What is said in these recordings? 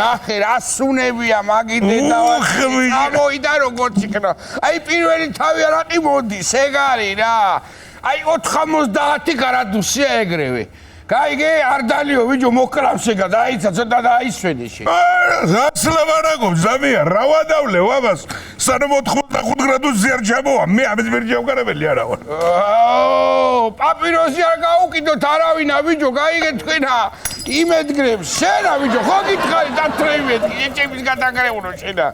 ნახე რა სუნებია მაგიდე ამოიდა როგორც იქნა აი პირველი თავი არაყი მოდის ეგ არის რა აი 90 გრადუსია ეგრევე გაიგე არ დალიო ვიჯო მოკლავს ეგა დაიცა ცოტა დაისვენე შე რას ლაბარაკობ ზამია რა ვადავლე ვაბას სანამ 85 გრადუსი არ ჩამოვა მე ამის ვერ ჩავკარებელი არა ვარ პაპიროსი არ გაუკიდოთ არავინა ვიჯო გაიგე თქვენა იმედგრებს შენა ვიჯო ხო გითხარი დათრევეთ ეჭების გადაგრეუნო შენა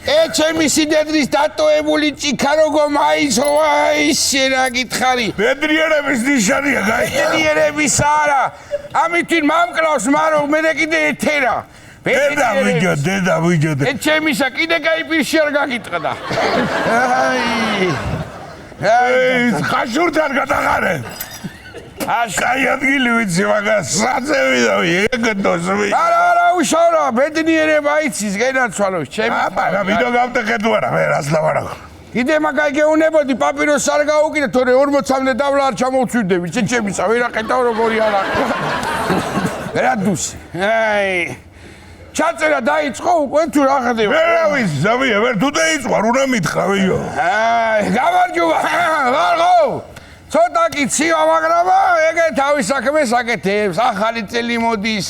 ჩემი სიდედრის დატოებული ჭიქა როგორ მაიცო აი შენა გითხარი ბედნიერების ნიშანია გაიგე ბედნიერების არა ამითი მამკლავს მარო მე კიდე ეთერა დედა ვიჯო ჩემისა კიდე კაი პირში არ გაგიტყდა ხაშურთან გადაღარე აი ადგილი ვიცი მაგას საწევი და ეგდოს არა უშავრა ბედნიერება იცის გენაცვალოს ჩემი აბა ვიდეო გავტეხე თუ არა მე რას ლავარაკო კიდე მაგაი გეუნებოდი პაპიროს არ გაუკიდე თორე 40-მდე დავლა არ ჩამოვცვირდები ჩემისა ვერა ყეტავ როგორი არა რა დუსი აი ჩაწერა დაიწყო უკვე თუ რა ხდება მე ვიცი ზამია ვერ თუ დაიწყო არ უნდა მითხრა გამარჯობა ვარღო ცოტა კიცივა მაგრამ ეგ თავის საქმეს აკეთებს ახალი წელი მოდის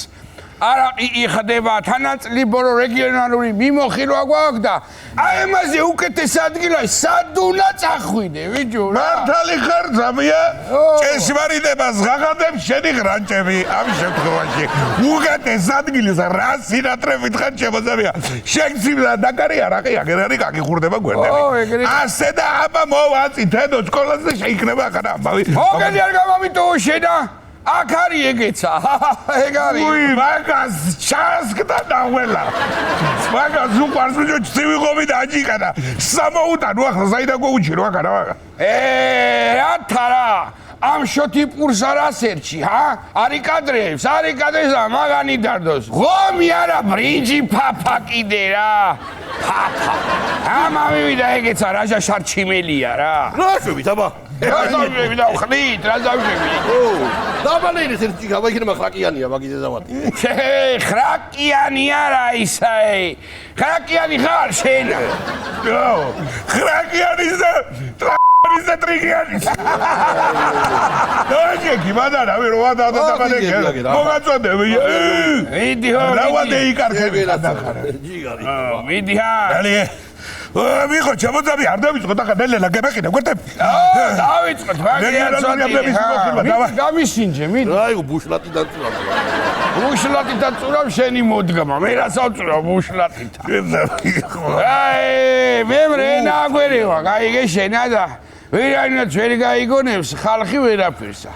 არაყი იხდება თანაწლიბო რეგიონალური მიმოხილვა გვაქვს და აი ამაზე უკეთეს ადგილას სად უნდა წახვიდე ვიჯო რა მართალი ხარ ზამია ჭეშმარიტებას ღაღადებს შენი გრანჭები ამ შემთხვევაში უკეთეს ადგილას რა სინატრებით ხარ შემოზამია შეგძილა დაკარი არაყი აგერ არის გაგიხურდება გვერდები ასე და აბა მოვაწი თედო სკოლაზე შეიქნება ახლა ამბავი მოგელი არ გამომიტო შენა აქ არის ეგეცა ეგ არის უი მაგას ჩასკდა დაველა მაგას უყარს ვიჯო ცივიღობი და აჯიკა და სამოუტანო ახლა საიდან გოუჩირო აქ არა ათარა ამ შოთი პურს არას ერჩი არის კადრებს მაგანი დარდოს ღომი არა ბრინჯი ფაფა კიდე რა ამა მივიდა ეგეცა რაჟა შარჩიმელია რა რა შვებით აბა რაზავშები და ხლით რაზავშები დაბალეინეს ერთი გავაიქნება ხრაკიანია მაგიზე დავატი ხრაკიანი არა ისაე ხრაკიანი ხარ შენა ხრაკიანის და ტრაკიანის და ტრიგიანის დაიჭი მადარა რო ვადადაბადე მოგაწოდები ვიდი ხო რავადე იკარგები ჯიგარი ვიდია მიხო ჩამოძაბი არ დავიწყო და ნელელა გებეყიდა გვერდები დავიწყოთ მაგიაცოდი გამისინჯე მით რაი ბუშლატი დაწურავ ბუშლატი დაწურავ შენი მოდგამა მე რა საწურავ ბუშლატით აი მე მრენა აგვერევა გაიგე შენა და ვერაინაც ვერ გაიგონებს ხალხი ვერაფერსა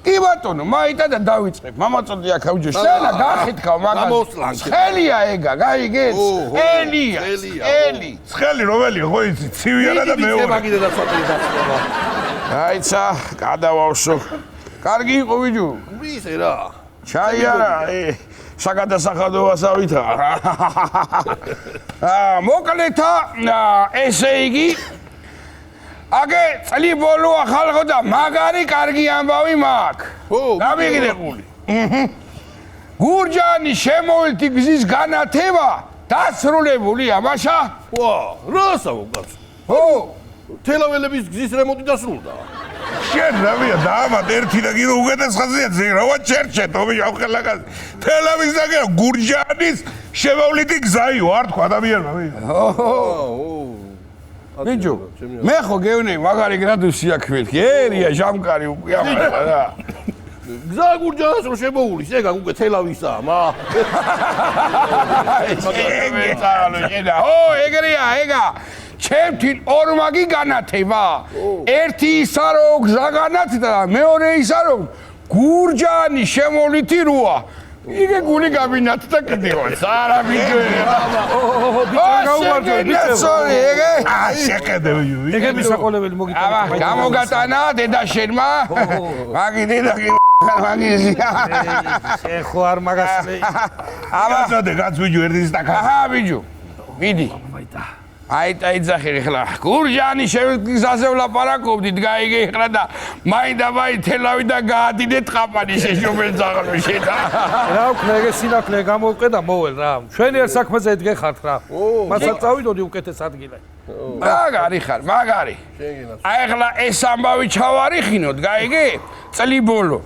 კი ბატონო მაიტა და დავიწყებ მამაწოდი აქ ავჯო შენა გახითხავ მაგას ხელია ეგა გაიგეთ ელი ხელი რომელია ხო იცი ცივი არა და მეორე მაგიდე და საწილი დაწურავ აიცა გადავავსო კარგი იყო ვიჯო ვისე რა ჩაი არა საგადასახადოასავითა მოკლეთა ესე იგი აგე წლი ბოლოა ხალხო და მაგარი კარგი ამბავი მაქვს გამიგდებული გურჯაანი შემოვლთი გზის განათება დასრულებულია მაშა რასა უკაც თელაველების გზის რემონტი დასრულდა შენ რავია დაამატ ერთი და კიდე უკეთეს ხაზია რავა ჩერჩეთ ომი ახალაგას თელავის და გურჯაანის შემოვლთი გზაიო არ თქვა ადამიანმა ვიჯო მე ხო გევნე მაგარი გრადუსი აქვს მეთქი ერია ჟამკარი უკვე ამარა რა გზა გურჯაანს რო შემოულის ეგა უკვე თელავისაა ეგრეა ეგა ჩემთვის ორმაგი განათება ერთი ისა რომ გზა განათდა მეორე ისა რომ გურჯაანი შემოვლითი როა იგე გული გაბინათ და კიდევაც არა ბიჭო. ეგე შეხედე ეგ მისაყოლებელი მოგიტანა. აბა გამოგატანა დედა შენმა. მაგი დედა კი მაგიზია. ეხო არ მაგას. აბა ზოდე გაწვიჯო ერთი სტაკანი. აჰა ბიჭო. მიდი. აი ძახი ხლა გურჯანი შევგზაზე ვლაპარაკობდით გაიგე ხლა და მაინდა თელავი და გაადიდე ტყაპანი შეშობენ ძაღლში და რა ვქნა ეგ სინათლე გამოვყე და მოվել რა ჩვენი ერთ საქმეზე ედგეხართ რა მასაც წავიდოდი უკეთეს ადგილზე მაგარი ხარ მაგარი აი ხლა ეს ამბავი ჩავარიხინოთ გაიგე წელი ბოლო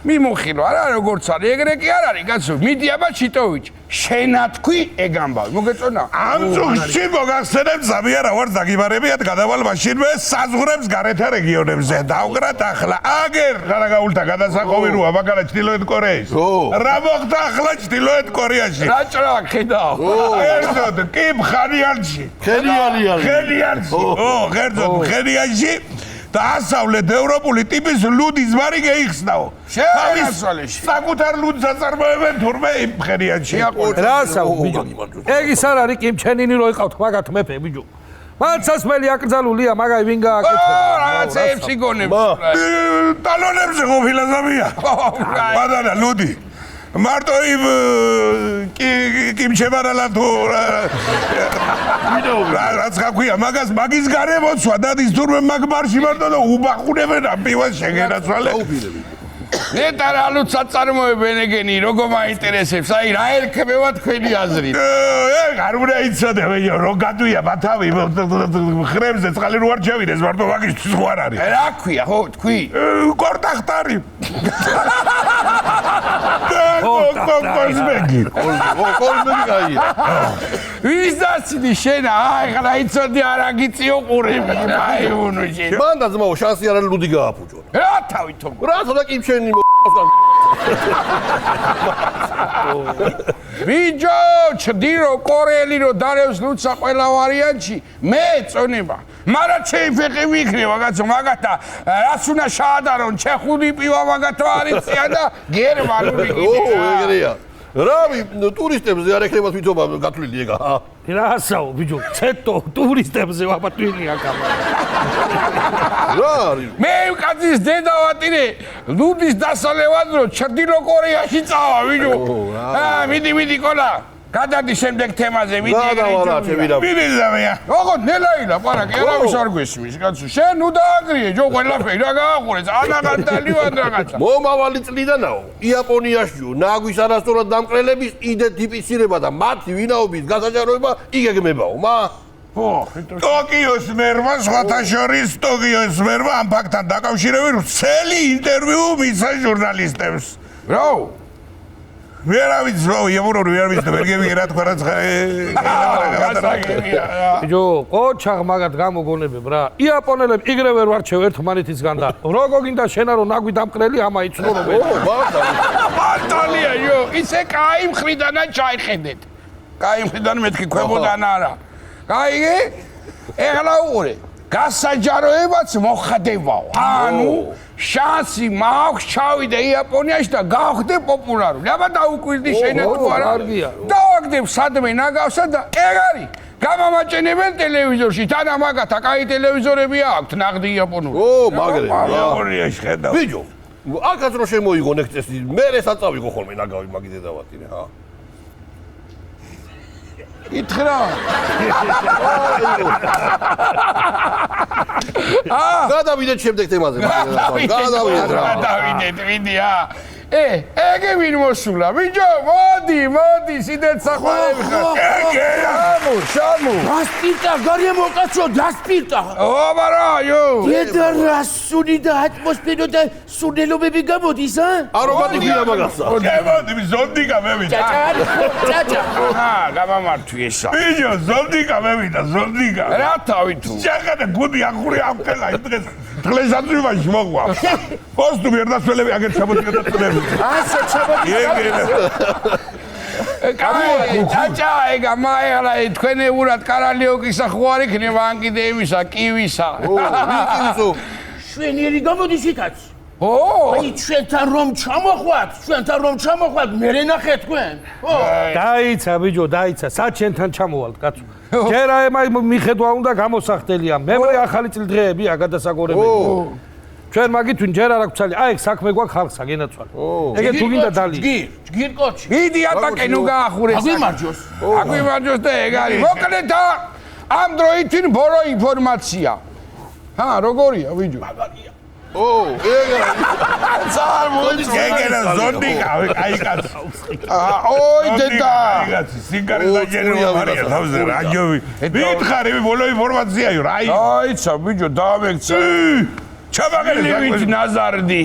მიმოხილო არა როგორც არის ეგრე კი არ არის კაცო მიდი აბა ჩიტოვიჩ შენათქვი ეგ ამბავი მოგეწონა ამ წუთში მოგახსენებ ზამია რა ვარ დაგიბარებიათ გადავალ მაშინვე საზღვრებს გარეთა რეგიონებზე დავკრათ ახლა აგერ გადაგაულთა გადასახოვი როა მაგალა ჩtildeოეთ კორეის რა მოხდა ახლა ჩtildeოეთ კორეაში რა ჭრაკ ხედავ ერთოდ კი მხარიანში ხელიანში ღერძოდ მხარიანში და ასავლეთ ევროპული ტიპის ლუდის მარი გეიხსნაო შეასვალეში საკუთარ ლუდს აწარმოებენ თურმე იმ მხარიანში რასაო ბიჭო ეგ ის არ არის კიმჩენინი რო იყავთ მაგათ მეფე ბიჭო მანცასმელი აკრძალულია მაგაი ვინ გააკეთება რაღაცეებს იგონებს ტალონებზე ყოფილა ზამია ბადანა ლუდი მარტო იმ კიმჩებარალა თუ რაც გაქვია მაგის გარემოცვა დადის თურმე მაგ ბარში მარტო და უბახუნებენ ამ პივას შეგენაცვალე ნეტა რა ლუცა წარმოებენ ეგენი როგორ მაინტერესებს აი რა ერქებება თქვენი აზრით არ უნდა იცოდე რო გადვია მათავი ხრებზე წყალი რო არ ჩავიდეს მარტო მაგისთვის ხო არ არის რა ქვია ხო თქვი კორტახტარი კოსმეგი კაია ვის დაცინი შენა აი ხლა იცოდი არა გიწიო ყურები აი უნო შენ მან და ძმაო შანსი არ არის ლუდი გააფუჭო რა თავითო რა თქმა უნდა კიმჩენი ვიჯო ჩდილო კორელი რო დარევს ლუცა ყველა ვარიანტში მე წონება მაგრამ შეიფეყი ვიქნება კაცო მაგათა რაც უნდა შაადარონ ჩეხური პივა მაგათო არიცია და გერმანული ეგრეა რავი ტურისტებზე არ ეხება თვითობა გათვლილი ეგა რასაო ბიჭო ცეტო ტურისტებზე ვაპატვილი აკამა რა არის მე კაცის დედა ვატირე ლუდის დასალევად რო ჩრდილო კორეაში წავა ვიჯო მიდი კოლა გადადი შემდეგ თემაზე მიდი ზამია როგორ ნელაილა პარაკი არავის არ გვესმის კაცო შენ ნუ დააგრიე ჯო ყველაფერი რა გაახურე ანაგანტალიواد რაღაცა მომავალი წლიდანაო იაპონიაშიო ნაგვის არასწორად დამყრელების იდენტიფიცირება და მათი ვინაობის გასაჯაროება იგეგმებაო ტოკიოს მერმა სხვათა შორის ტოკიოს მერმა ამ ფაქტთან დაკავშირებით წელი ინტერვიუ მისცა ჟურნალისტებს რა ვერავის რო იაპონური ვერავის და ბერგები რა თქვა რაც ბიჭო ყოჩაღ მაგათ გამოგონებებ რა იაპონელები იგრე ვერ ვარჩევ ერთმანეთისგან და როგორ გინდა შენა რომ ნაგვი დამყრელი ამა იცნობენ ბატალია იო ისე კაი მხრიდანა ჩაიხედეთ კაი მხრიდან მეთქი ქვემოდან არა გაიგე ეხლა უყურე გასაჯაროებაც მოხდებაო ანუ შანსი მაქვს ჩავიდე იაპონიაში და გავხდე პოპულარული აბა დაუკვირდი შენ თუ არა დავაგდებ სადმე ნაგავსა და ეგ არის გამამაჭენებენ ტელევიზორში თან ამაგათა კაი ტელევიზორები აქვთ ნაღდი იაპონური მაგრე იაპონიაში ხედავ ბიჭო აქაც რო შემოიღო ეგ წესი მე საწავიღო ხოლმე ნაგავი მაგის დედავატირე ჰა ითხრა გადავიდეთ შემდეგ თემაზე გადავიდეთ ვიდია ეგე ვინ მოსულა ბიჭო მოდი სიდეთ საყვარელი ხარ შამუ დასპირტა გარემო კაცო დასპირტა აბა რა იო დედა რა სუნი და ატმოსფერო და სუნელობები გამოდის არომატი ქვია მაგასა გემოდი ზონდიკა მევიდა ჭაჭა გამამართვი ესა ბიჭო ზონდიკა მევიდა ზონდიკა რა თავი თუ შეხედე გუდი ახური ამკელა იმ დღეს დღესაცვივაში მოყვა პოსტუმი ერთასველები აგერ ჩამოდგება ასე ჩაბოდი ჭაჭა ეგა მაერა თქვენებურად კარალიოკისა ხო არ იქნება ან კიდე იმისა კივისა კივისო შვენიერი გამოდის იქაც ო, აი ჩვენთან რომ ჩამოხვათ, მე ნახე თქვენ. ო, დაიცა ბიჭო, დაიცა. სად შენთან ჩამოვალთ, კაცო? ჯერ აი მიხედვა უნდა გამოსახდელია. მემრე ახალი წილდღეებია გადასაგორებელი. ჩვენ მაგით ვინ ჯერ არ აქვს ცალი. აი საქმე გვაქვს ხალხსა გენაცვალე. ეგე თუ გინდა დალი. ჯგირ კოჩი. მიდი ატაკე ნუ გაახურეს. აგვიმარჯოს. აგვიმარჯოს და ეგ არის. მოკლედ ამ დროითინ ბორო ინფორმაცია. ჰა, როგორია ბიჭო? ო, ეგ ზარ მოიწვია. ეგერა ზონდი აი კაცო. ოი დედა. აი კაცო, სიგარეს დაჯერება მარია თავზე რაჯოვი. მითხარი ბოლო ინფორმაციაა რა. აიცა ბიჭო, დაამექცე. ჩაბაგერე ნაზარდი.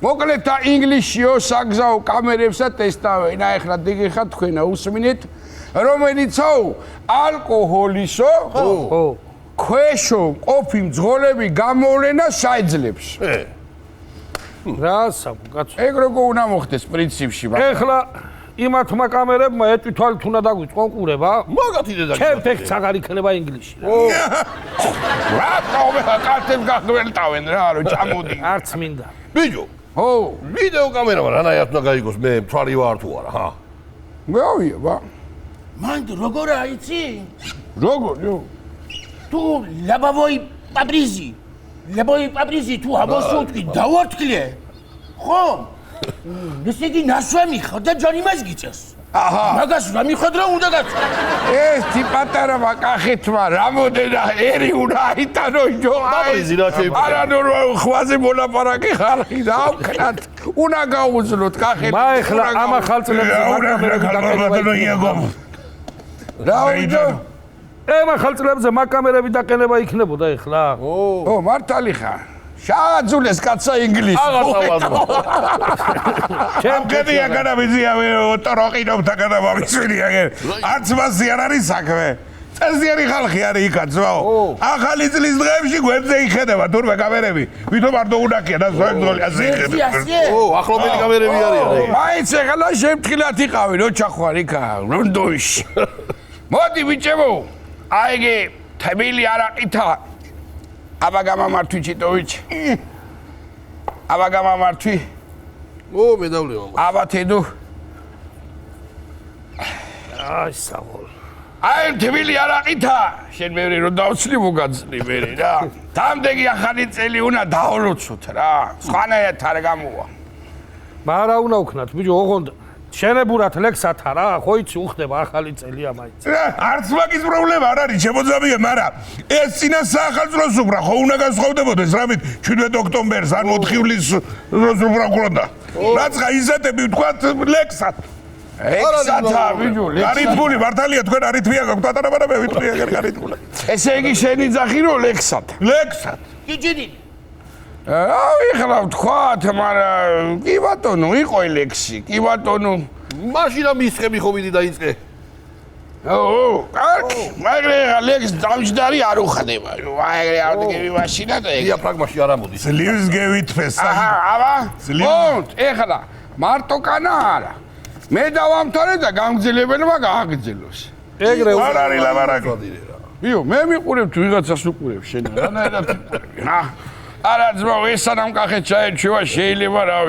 მოკლედ და ინგლისშიო საგზაო კამერებსა ტესტავენ. აი ახლა დგეხა თქვენა უსმინეთ, რომელიცო ალკოჰოლისო ო. ქვეშო ყოფი მძღოლები გამოვლენა საეძლებს. რა საკუ, კაცო. ეგ როგორ უნდა მოხდეს პრინციპში, ეხლა იმათმა კამერებმა ეტვითვალით უნდა დაგვიწყონ ყურება. მაგათი დედა. ჩემთ ეგ აღარ იქნება ინგლისში. რატომ კარტებს გაგველტავენ რა, რომ ჩამოდი. არც მინდა. ბიჭო, ო, ვიდეო კამერა რანაირად უნდა გაიგოს მე მთვარი ვარ თუ არა, ჰა? მეავია, ბა. მან როგორ აიცი? როგორ? თუ ლაბავოი პაბრიზი თუ ამოსულტი დავართქლე. ხომ? ესე იგი ნასვამი ხარ და ჯარიმას გიწევს. აჰა. მაგას რა მიხედრა უნდა გაწვა. ეს ტიპატარა კახეთმა რამოდენა ერი უნდა აიტანო ჯო. პაბრიზი რა შეიძლება? არა ნორმალ ხვაზე მოლაპარაკე ხალხი რა ვქნათ. უნდა გაუძლოთ კახეთი. მა ეხლა ამ ახალწლებზე მაკამერები დაყენება. რა ვიჯო? ამ ახალწლებზე მაკამერები დაყენება იქნებოდა ეხლა. ო, მართალი ხარ. შააძულეს კაცა ინგლისში. ჩემ კედია განავიზია ოტოროყინობთა განავამისვილია. არც მასი არ არის საქმე. წესიერი ხალხი არის იქაცვაო. ახალი წლის დღეებში გვერდზე იხედება თურმე კამერები. ვითომ არ დაუნახია და ზოგადად ასე იხედება. ო, ახლობელი კამერები არიან. მაინც ეხლა შემთხვილად იყავი რო ჩახვარ იქა ლონდონში. მოდი ბიჭებო. აიგე თბილი არაყითა. აბა გამამართვი ჩიტოვიჩი. აბა გამამართვი. ო, მე დავლევა. აბა თედო. აი საღოლ. აი თბილი არაყითა. შენ მეორე რო დავცლი მოგაცლი მერე რა. დამდეგი ახალი წელი უნდა დაოლოცოთ რა. სხვანაირად არ გამოვა. მარა უნდა ვქნათ ბიჭო ოღონდ შენებურად ლექსათა რა ხო იცი უხდება ახალი წელია მაინც. არც მაგის პრობლემა არ არის შემოძამია, მაგრამ ეს წინა საახალწლოს უკრა ხო უნდა განსხვავდებოდეს რამით 17 ოქტომბერს ან 4 ივლისს როს უკრა გქონდა. რაცა იზატები ვთქვათ ლექსად. ექსათა ბიჭო, არითმული მართალია თქვენ არითმია გაქვთ პატარა ვიტყვი ეგერ არითმული. ესე იგი შენი ძახი რო ლექსად. ლექსად. გიჯირი. აი ხლა ვთქვათ, მაგრამ კი ბატონო, იყო ლექსი, კი ბატონო. მაშინ ამ ისხები ხო მიდი დაიწყე. ო, კარგი, მაგრამ ლექს დამჯდარი არ უხდება. აი, არ დაგები მაშინა და ეგ. დიაფრაგმაში არ ამოდის. ძლივს გევითფეს. აჰა, აბა. ო, ეხლა მარტო კანა არა. მე დავამთავრე და გამგზელებელმა გააგრძელოს. ეგრე არ არის ლაბარაკი. იო, მე მიყურებ თუ ვიღაცას უყურებ შენ. რანაირად ვიყურებ. რა. არა ძმაო, ეს სანამ კახეთ ჩაერჩევა შეიძლება რავი.